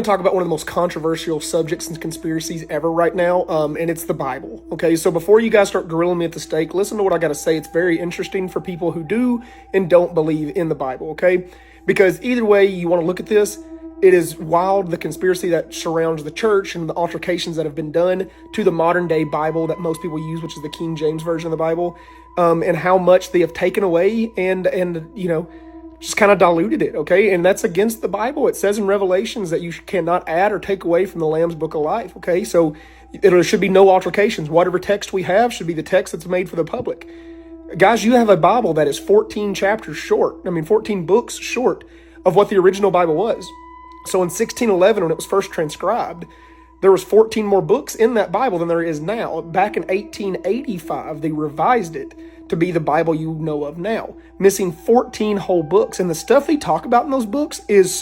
to talk about one of the most controversial subjects and conspiracies ever right now, and it's the Bible. Okay, so before you guys start grilling me at the stake, listen to what I got to say. It's very interesting for people who do and don't believe in the Bible, okay? Because either way you want to look at this, it is wild, the conspiracy that surrounds the church and the altercations that have been done to the modern day Bible that most people use, which is the King James Version of the Bible, and how much they have taken away and just kind of diluted it, okay? And that's against the Bible. It says in Revelations that you cannot add or take away from the Lamb's Book of Life, okay? So there should be no altercations. Whatever text we have should be the text that's made for the public. Guys, you have a Bible that is 14 chapters short, 14 books short of what the original Bible was. So in 1611, when it was first transcribed, there was 14 more books in that Bible than there is now. Back in 1885, they revised it to be the Bible you know of now, missing 14 whole books. And the stuff they talk about in those books is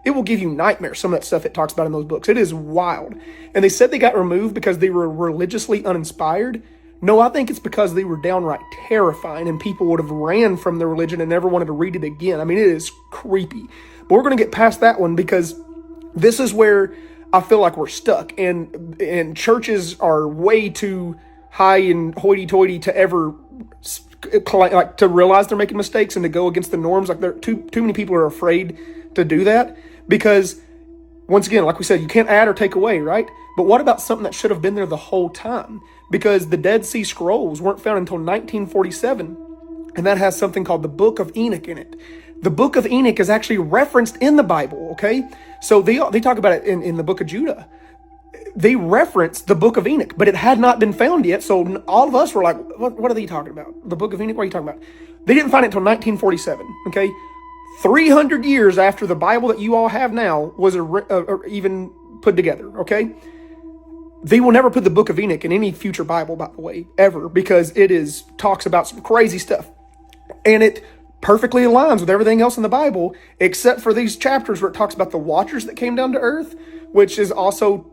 it will give you nightmares, some of that stuff it talks about in those books. It is wild. And they said they got removed because they were religiously uninspired. No, I think it's because they were downright terrifying and people would have ran from the religion and never wanted to read it again. It is creepy. But we're going to get past that one because this is where I feel like we're stuck. And churches are way too high and hoity-toity to ever to realize they're making mistakes and to go against the norms. Like too many people are afraid to do that because, once again, like we said, you can't add or take away, right? But what about something that should have been there the whole time? Because the Dead Sea Scrolls weren't found until 1947, and that has something called the Book of Enoch in it. The Book of Enoch is actually referenced in the Bible, okay? So they talk about it in the Book of Judah. They reference the Book of Enoch, but it had not been found yet. So all of us were like, what are they talking about? The Book of Enoch, what are you talking about? They didn't find it until 1947, okay? 300 years after the Bible that you all have now was even put together, okay? They will never put the Book of Enoch in any future Bible, by the way, ever, because it talks about some crazy stuff. And it perfectly aligns with everything else in the Bible, except for these chapters where it talks about the watchers that came down to earth, which is also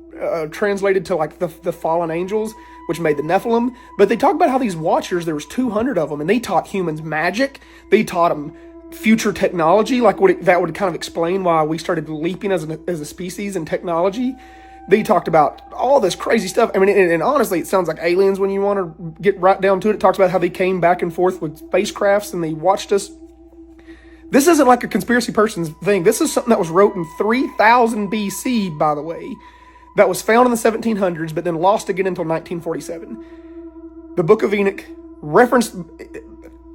translated to like the fallen angels, which made the Nephilim. But they talk about how these watchers, there was 200 of them, and they taught humans magic. They taught them future technology, like that would kind of explain why we started leaping as a species in technology. They talked about all this crazy stuff. And honestly, it sounds like aliens when you want to get right down to it. It talks about how they came back and forth with spacecrafts and they watched us. This isn't like a conspiracy person's thing. This is something that was wrote in 3000 BC, by the way, that was found in the 1700s, but then lost again until 1947. The Book of Enoch referenced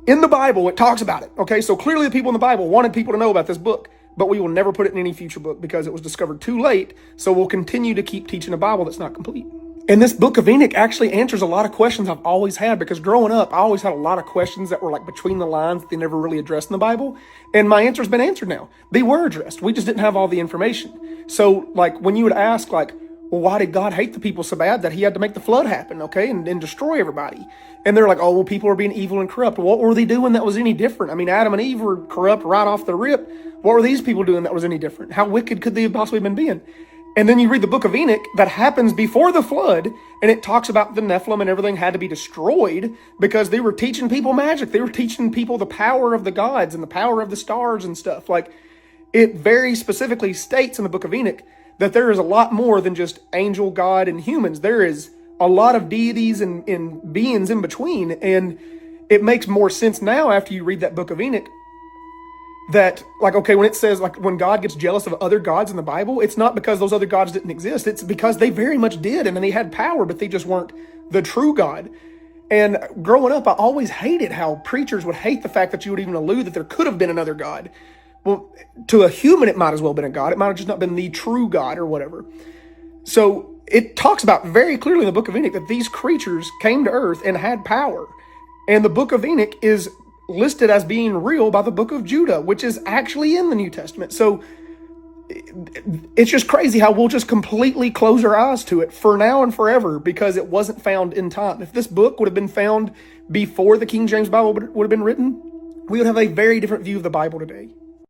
in the Bible, it talks about it. Okay, so clearly the people in the Bible wanted people to know about this book, but we will never put it in any future book because it was discovered too late. So we'll continue to keep teaching a Bible that's not complete. And this Book of Enoch actually answers a lot of questions I've always had, because growing up, I always had a lot of questions that were like between the lines that they never really addressed in the Bible. And my answer's been answered now. They were addressed. We just didn't have all the information. So like when you would ask like, well, why did God hate the people so bad that he had to make the flood happen, okay, and destroy everybody? And they're like, oh, well, people are being evil and corrupt. What were they doing that was any different? Adam and Eve were corrupt right off the rip. What were these people doing that was any different? How wicked could they have possibly been being? And then you read the Book of Enoch that happens before the flood, and it talks about the Nephilim and everything had to be destroyed because they were teaching people magic. They were teaching people the power of the gods and the power of the stars and stuff. Like, it very specifically states in the Book of Enoch that there is a lot more than just angel, God, and humans. There is a lot of deities and beings in between. And it makes more sense now after you read that Book of Enoch that, like, okay, when it says, like, when God gets jealous of other gods in the Bible, it's not because those other gods didn't exist. It's because they very much did, and they had power, but they just weren't the true God. And growing up, I always hated how preachers would hate the fact that you would even allude that there could have been another God. Well, to a human, it might as well have been a God. It might have just not been the true God or whatever. So it talks about very clearly in the Book of Enoch that these creatures came to earth and had power. And the Book of Enoch is listed as being real by the Book of Judah, which is actually in the New Testament. So it's just crazy how we'll just completely close our eyes to it for now and forever because it wasn't found in time. If this book would have been found before the King James Bible would have been written, we would have a very different view of the Bible today.